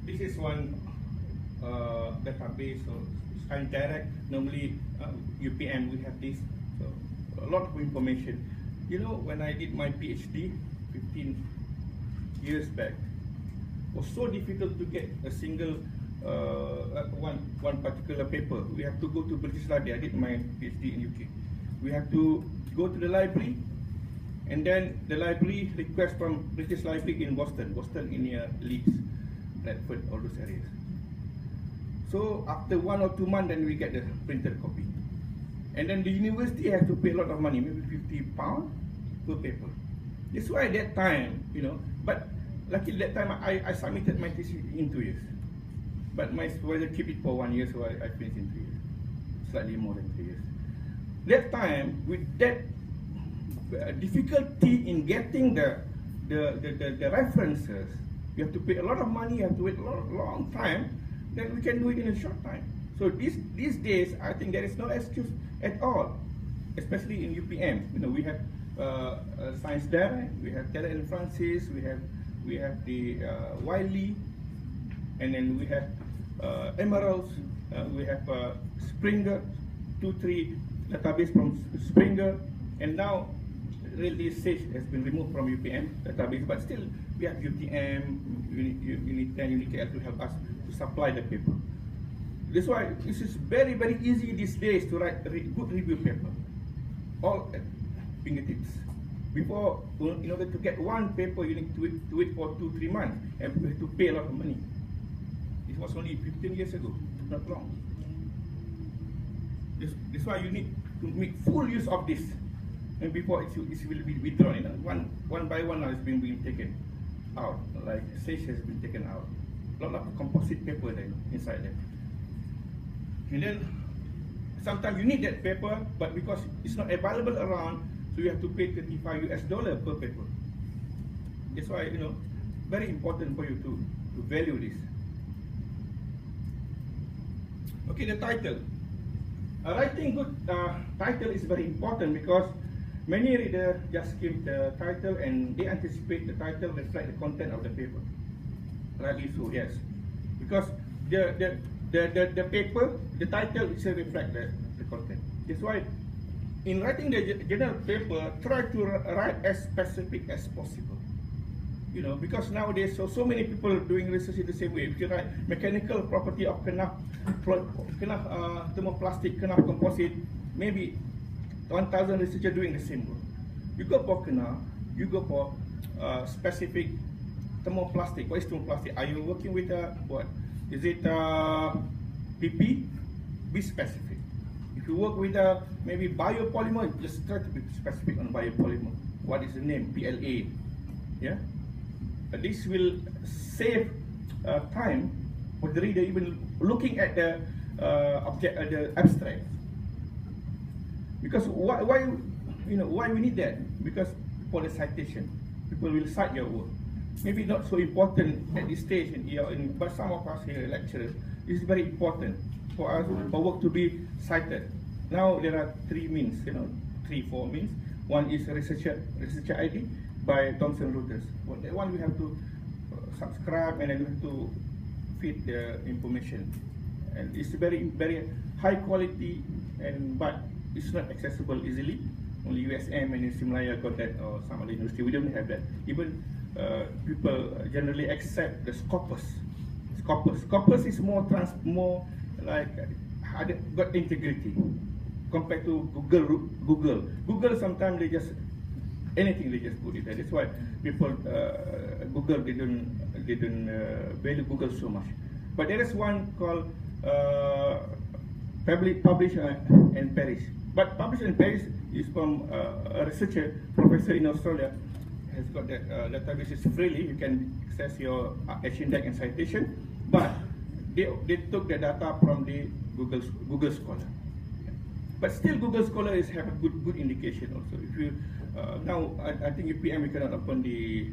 This is one database, so it's kind of direct. Normally, UPM we have this, so a lot of information. You know, when I did my PhD 15 years back, it was so difficult to get a single one particular paper. We have to go to British Library. I did my PhD in UK. We have to go to the library, and then the library request from British Library in Boston in near Leeds, Bradford, all those areas. So after 1 or 2 months, then we get the printed copy. And then the university has to pay a lot of money, maybe £50 per paper. That's why at that time, you know, but luckily that time I submitted my thesis in 2 years. But my supervisor keep it for 1 year, so I finished in 3 years, slightly more than 3 years. That time, with that difficulty in getting the references, you have to pay a lot of money, you have to wait a long time, then we can do it in a short time. So these days, I think there is no excuse at all, especially in UPM. You know, we have Science Direct, we have Taylor and Francis, we have the Wiley, and then we have Emeralds, we have Springer, 2-3 database from Springer, and now really SAGE has been removed from UPM database, but still we have UTM, Unit 10, Unit KL to help us to supply the paper. That's why this is very, very easy these days to write a good review paper, all at fingertips. Before, in order to get one paper, you need to wait for 2-3 months, and we have to pay a lot of money. This was only 15 years ago, not long. That's why you need to make full use of this, and before it will be withdrawn. You know, one by one now it's been taken out. Like SAGE has been taken out. A lot of composite paper there inside there. And then sometimes you need that paper, but because it's not available around, so you have to pay $35 per paper. That's why, you know, very important for you to value this. Okay, the title. Writing good title is very important because many readers just skip the title and they anticipate the title reflect the content of the paper. Rightly so, yes. Because the paper, the title is reflect the content. That's why in writing the journal paper, try to write as specific as possible. You know, because nowadays so many people doing research in the same way. If you write mechanical property of thermoplastic composite, maybe 1,000 researchers doing the same work. You go for you go for specific thermoplastic. What is thermoplastic? Are you working with what? Is it PP? Be specific. If you work with maybe biopolymer, just try to be specific on biopolymer. What is the name? PLA. Yeah. This will save time for the reader even looking at the the abstract. Because why we need that? Because for the citation, people will cite your work. Maybe not so important at this stage, but some of us here lecturers, it's very important for us for work to be cited. Now there are 3 means, 3-4 means. One is researcher ID by Thomson Reuters. Well, that one we have to subscribe and then we have to feed the information. And it's very, very high quality, but it's not accessible easily. Only USM and Simlaya got that, or some other university. We don't have that. Even people generally accept the Scopus. Scopus is more like got integrity compared to Google sometimes they just anything they just put it there. That's why people Google didn't value Google so much. But there is one called Publish and Perish. But Publish and Perish is from a researcher, professor in Australia, has got that database is freely. You can access your H-index and citation, but they took the data from the Google Scholar. But still, Google Scholar have a good indication also. If you now, I think UPM we cannot open the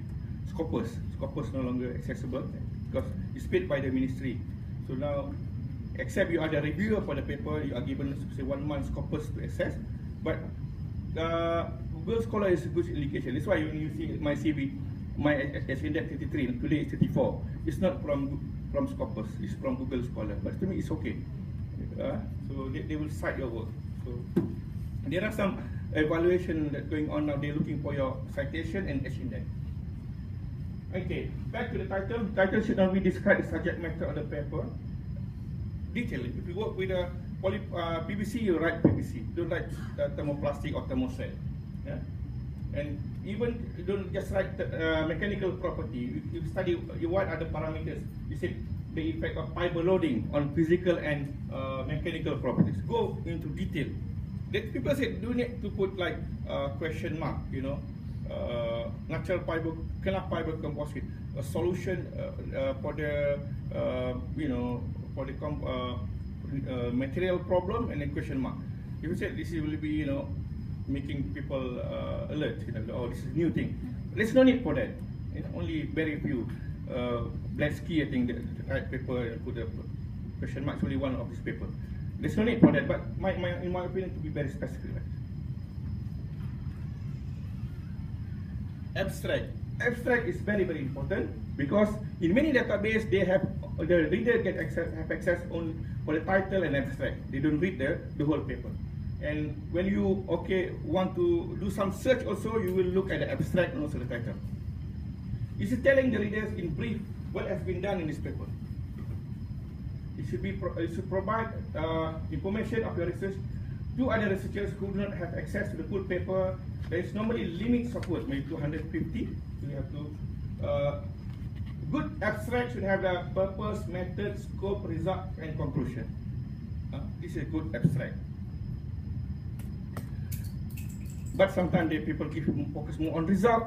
Scopus. Scopus no longer accessible because it's paid by the ministry. So now, except you are the reviewer for the paper, you are given say 1 month Scopus to access. But Google Scholar is a good indication. That's why when you see my CV, my H-index 33, today is 34. It's not from from Scopus, it's from Google Scholar, but to me it's okay. So they will cite your work. So there are some evaluation that going on now. They're looking for your citation and H-index. Okay, back to the title. The title should only describe the subject matter of the paper. Detail. If you work with a PVC, you write PVC. Don't write thermoplastic or thermoset. Yeah? And even don't just write mechanical property. You study what are the parameters. You said the effect of fiber loading on physical and mechanical properties. Go into detail. People say do need to put like question mark, you know, natural fiber, kena fiber composite, a solution for the you know, for the material problem, and then question mark. If you said this will be, you know, making people alert, you know, oh, this is new thing. There's no need for that. You know, only very few. Blacksky, I think, the right paper and put the question marks. Only one of this paper. There's no need for that, but in my opinion, to be very specific. Right? Abstract. Abstract is very, very important because in many databases they have the reader have access only for the title and abstract. They don't read the whole paper. And when you want to do some search, also you will look at the abstract and also the title. This is telling the readers in brief what has been done in this paper. It should provide information of your research to other researchers who do not have access to the full paper. There is normally limits of words, maybe 250. So you have to. Good abstract should have the purpose, method, scope, result, and conclusion. This is a good abstract. But sometimes people focus more on result.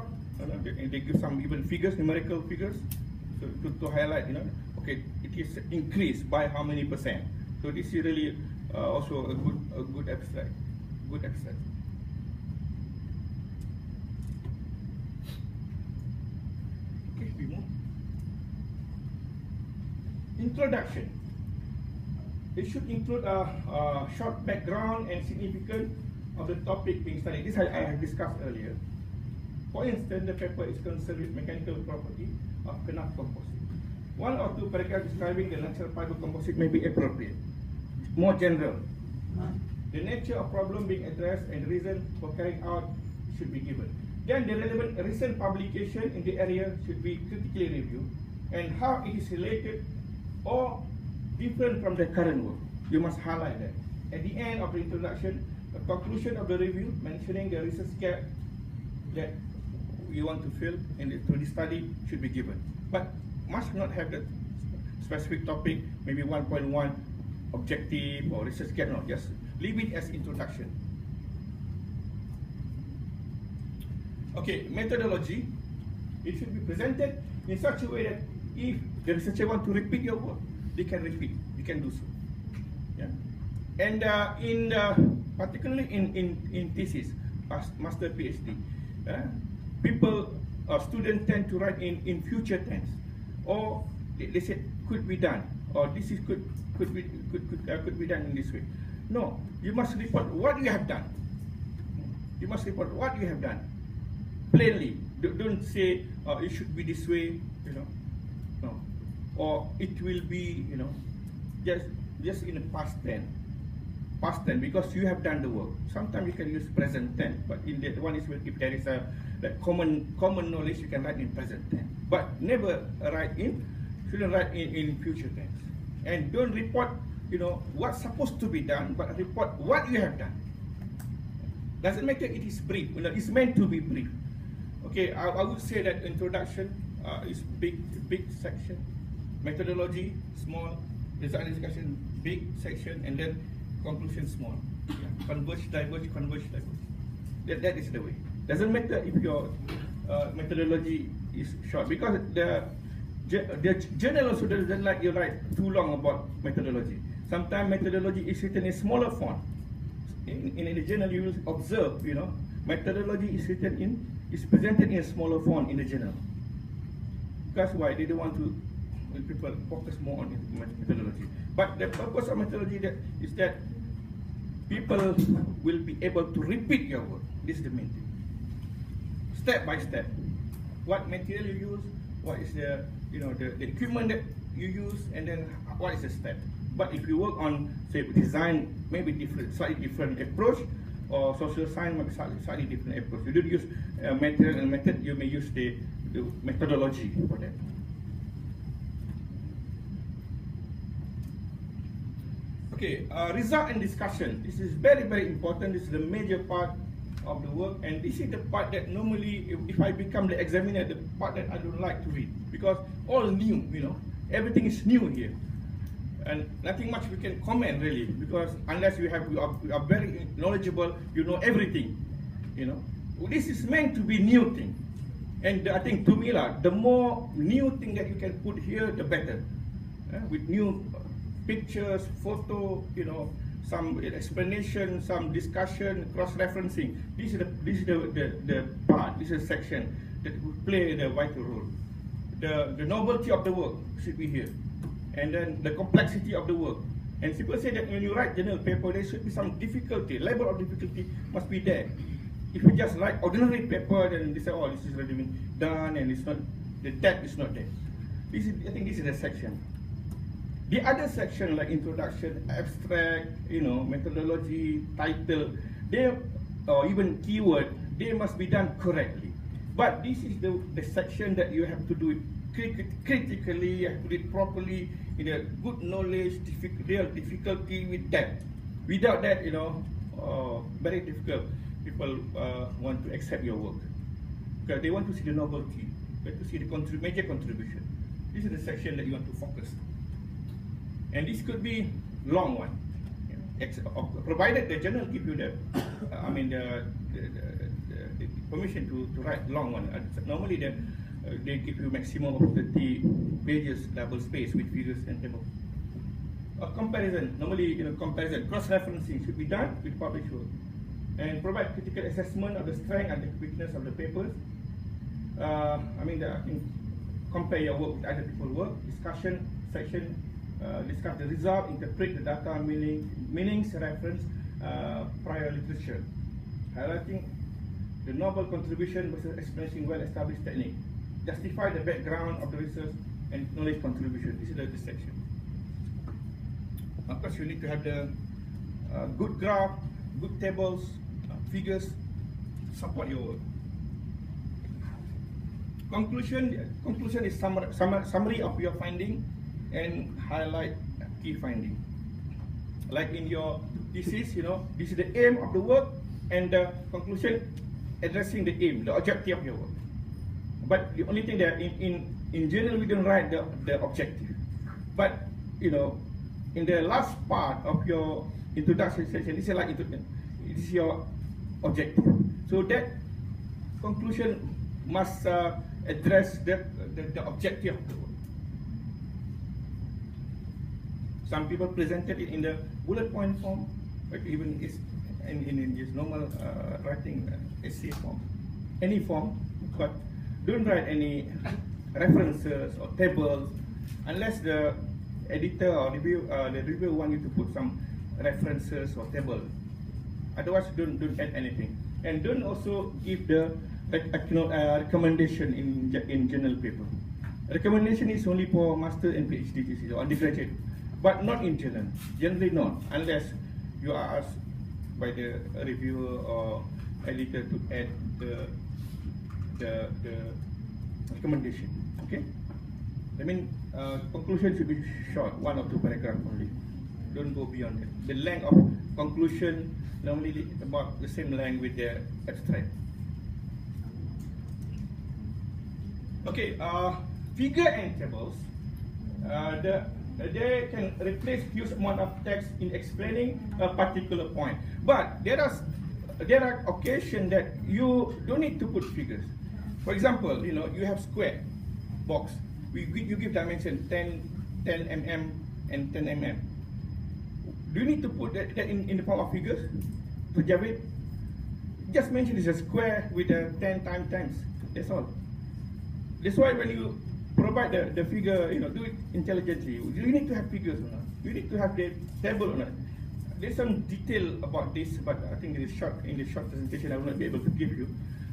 They give some even figures, numerical figures, so to highlight, you know, okay, it is increased by how many %. So this is really also a good abstract. Good abstract. Okay, we move. Introduction. It should include a short background and significance of the topic being studied. This I have discussed earlier. For instance, the paper is concerned with mechanical property of kena composite. One or two paragraphs describing the natural fiber composite may be appropriate. More general. The nature of problem being addressed and the reason for carrying out should be given. Then the relevant recent publication in the area should be critically reviewed and how it is related or different from the current work. You must highlight that. At the end of the introduction, a conclusion of the review mentioning the research gap that you want to fill in the study should be given. But must not have the specific topic, maybe 1.1 objective or research gap, no, just leave it as introduction. Okay, methodology. It should be presented in such a way that if the researcher want to repeat your work, they can repeat, they can do so. Yeah. And particularly in thesis, master PhD, students tend to write in future tense, or they say could be done, or this is could be done in this way. No, you must report what you have done. You must report what you have done plainly. Don't say it should be this way, you know, no, or it will be, you know, just in the past tense. Past tense, because you have done the work. Sometimes you can use present tense, but in that one is if there is a common knowledge, you can write in present tense. But never shouldn't write in future tense. And don't report, you know, what's supposed to be done, but report what you have done. Doesn't matter it is brief, you know, it's meant to be brief. Okay, I would say that introduction is big section, methodology small, design discussion big section, and then conclusion small. Yeah. Converge, diverge, converge, diverge. That is the way. Doesn't matter if your methodology is short, because the journal also doesn't like you write too long about methodology. Sometimes methodology is written in smaller font. In the journal, you will observe, you know, methodology is presented in a smaller font in the journal. That's why they don't want to people focus more on methodology. But the purpose of methodology is that people will be able to repeat your work. This is the main thing. Step by step, what material you use, what is the the equipment that you use, and then what is the step. But if you work on, say, design, maybe slightly different approach, or social science, maybe slightly different approach. You don't use material and method, you may use the methodology for that. Okay, result and discussion. This is very, very important. This is the major part of the work, and this is the part that normally, if I become the examiner, the part that I don't like to read, because all new, everything is new here, and nothing much we can comment really, because unless you are very knowledgeable, you know everything, This is meant to be new thing, and I think to me the more new thing that you can put here, the better, with new pictures, photo, some explanation, some discussion, cross-referencing. This is the part. This is a section that will play the vital role. The novelty of the work should be here, and then the complexity of the work. And people say that when you write journal paper, there should be some difficulty. Level of difficulty must be there. If you just write ordinary paper, then they say, oh, this is already been done, and it's not, the depth is not there. I think this is a section. The other section, like introduction, abstract, methodology, title, or even keyword, they must be done correctly. But this is the section that you have to do it critically, you have to do it properly, in a good knowledge, real difficulty with depth. Without that, very difficult. People want to accept your work, because they want to see the novelty, they want to see the major contribution. This is the section that you want to focus. And this could be long one, provided the journal give you the permission to write long one. Normally they give you maximum of 30 pages double space with figures and tables. A comparison, normally comparison, cross-referencing should be done with published work, and provide critical assessment of the strength and the weakness of the papers. Compare your work with other people's work. Discussion section. Discuss the result, interpret the data meanings, reference prior literature, highlighting the novel contribution versus expressing well-established technique, justify the background of the research and knowledge contribution. This is the section. Of course, you need to have the good graph, good tables, figures, support your work. Conclusion is summary of your finding and highlight key finding. Like in your thesis, this is the aim of the work, and the conclusion addressing the aim, the objective of your work. But the only thing that in general we don't write the objective. But in the last part of your introduction section, this is your objective. So that conclusion must address the objective of the work. Some people presented it in the bullet point form, but even in just normal writing essay form, any form, but don't write any references or tables unless the editor or the reviewer want you to put some references or table. Otherwise, don't add anything, and don't also give the recommendation in journal paper. Recommendation is only for master and PhD thesis or undergraduate, but not in journal. Generally not, unless you are asked by the reviewer or editor to add the recommendation. Okay? Conclusion should be short, 1 or 2 paragraphs only. Don't go beyond it. The length of conclusion normally about the same length with the abstract. Okay, figure and tables. They can replace huge amount of text in explaining a particular point. But there are occasions that you don't need to put figures. For example, you have square box. You give dimension 10 mm and 10 mm. Do you need to put that in the form of figures to Javid? Just mention it's a square with a 10 times. That's all. That's why when you provide the figure, do it intelligently. You need to have figures or not. You need to have the table or not. There's some detail about this, but I think in the short presentation I will not be able to give you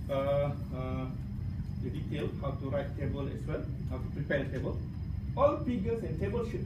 the detail how to write table as well, how to prepare a table. all figures and tables should have